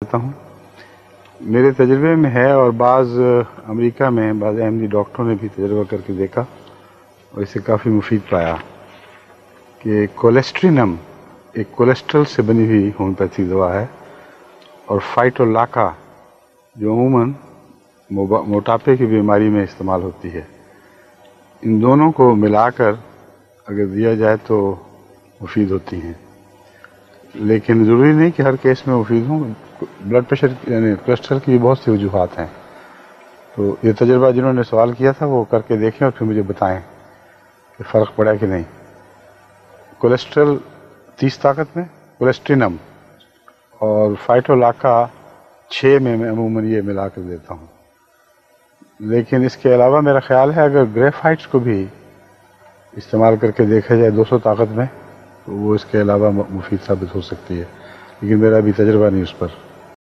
کرتا ہوں. میرے تجربے میں ہے اور بعض امریکہ میں بعض احمدی ڈاکٹروں نے بھی تجربہ کر کے دیکھا اور اسے کافی مفید پایا کہ کولیسٹرینم ایک کولیسٹرول سے بنی ہوئی ہومیوپیتھی دوا ہے اور فائٹولاکا جو عموماً موٹاپے کی بیماری میں استعمال ہوتی ہے، ان دونوں کو ملا کر اگر دیا جائے تو مفید ہوتی ہیں. لیکن ضروری نہیں کہ ہر کیس میں مفید ہوں. بلڈ پریشر یعنی کولیسٹرول کی بہت سی وجوہات ہیں. تو یہ تجربہ جنہوں نے سوال کیا تھا وہ کر کے دیکھیں اور پھر مجھے بتائیں کہ فرق پڑا کہ نہیں. کولیسٹرول 30 طاقت میں، کولیسٹرینم اور فائٹولاکا 6 میں میں عموماً یہ ملا کر دیتا ہوں. لیکن اس کے علاوہ میرا خیال ہے اگر گریفائٹس کو بھی استعمال کر کے دیکھا جائے 200 طاقت میں تو وہ اس کے علاوہ مفید ثابت ہو سکتی ہے، لیکن میرا ابھی تجربہ نہیں اس پر.